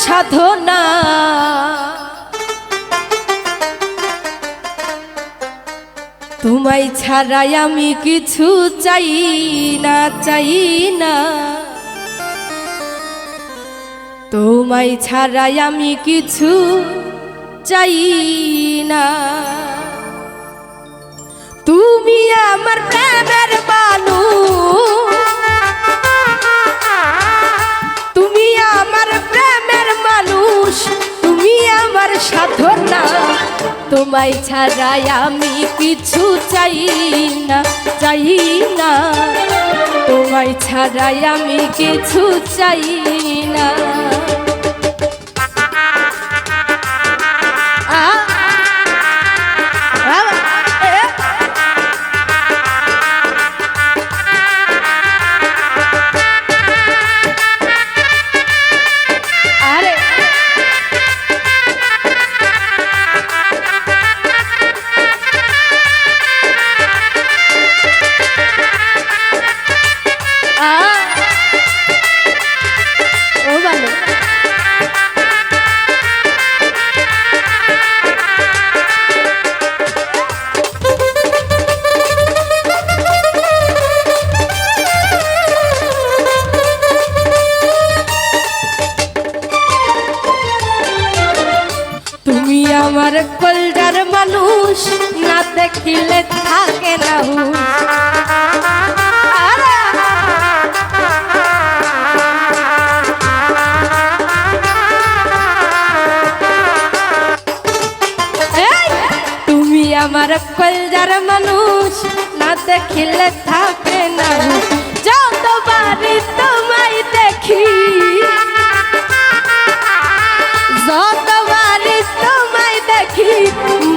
সাধনা তোমায় ছাড়াই আমি কিছু চাই না, চাই না। তোমায় ছাড়াই আমি কিছু চাই না। তুমি আমার প্রেমের মানুষ, তুমি আমার প্রেমের মানুষ, তুমি আমার সাধনা। তোমায় ছাড়াই আমি কিছু চাই না, চাই না। তোমায় ছাড়াই আমি কিছু চাই না। আমার কলজার মানুষ না দেখিলে থাকে না তুমি আমার কলজার মানুষ না দেখিলে থাকে না। যতবারই তোমায় দেখি, যতবারই তোমায় দেখি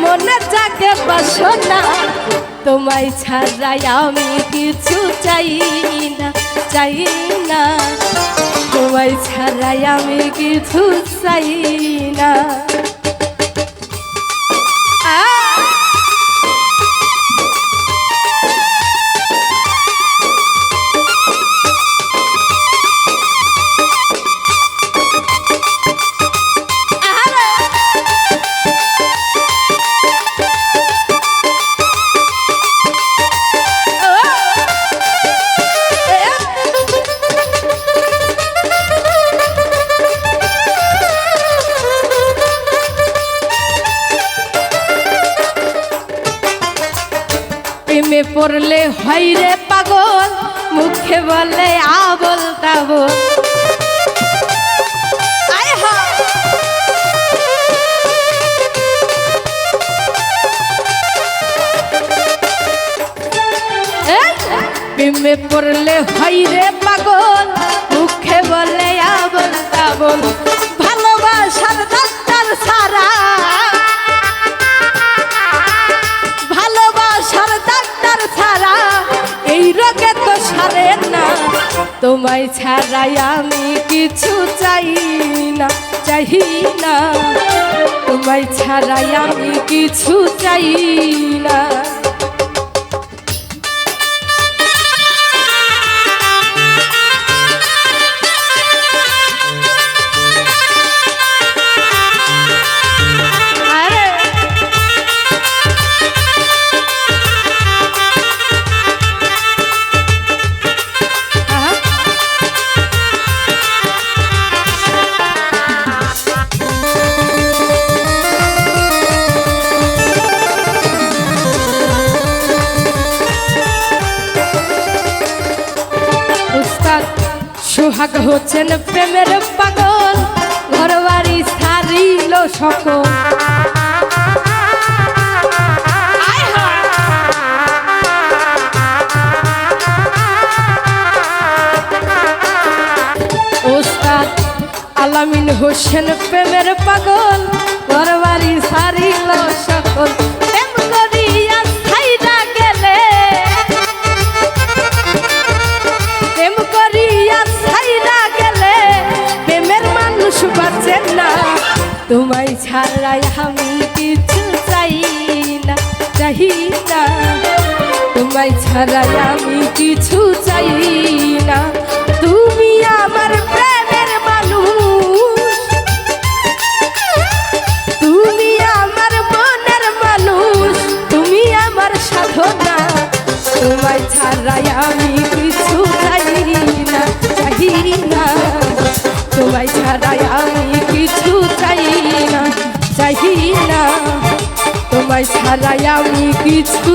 মনে জাগে বাসনা। তোমায় ছাড়াই আমি কিছু চাই না, চাই না। তোমায় ছাড়াই আমি কিছু চাই না। প্রেমে পড়লে হয় রে পাগল, মুখে বলে আবল তাবল। প্রেমে পড়লে হয় রে পাগল, মুখে বলে আবল তাবল। ভালোবাসার ডাক্তার ছাড়া, এই রোগে তো সারে না। তোমায় ছাড়াই আমি কিছু চাই না, চাই না। তোমায় ছাড়াই আমি কিছু চাই না। সোহাগ হচ্ছেন প্রেমের পাগল, ঘর বাড়ি ছাড়িল সকল। ওস্তাদ আলামিন হোসেন প্রেমের পাগল, ঘর বাড়ি ছাড়িল সকল। তোমায় ছাড়াই আমি কিছু চাই না, চাই না। তোমায় ছাড়াই আমি কিছু চাই না। তুমি আমার প্রেমের মানুষ, তোমায় ছাড়াই আমি কিছু চাই না, চাই না। তোমায় ছাড়াই আমি কিছু চাই না, চাই না। তোমায় ছাড়াই আমি কিছু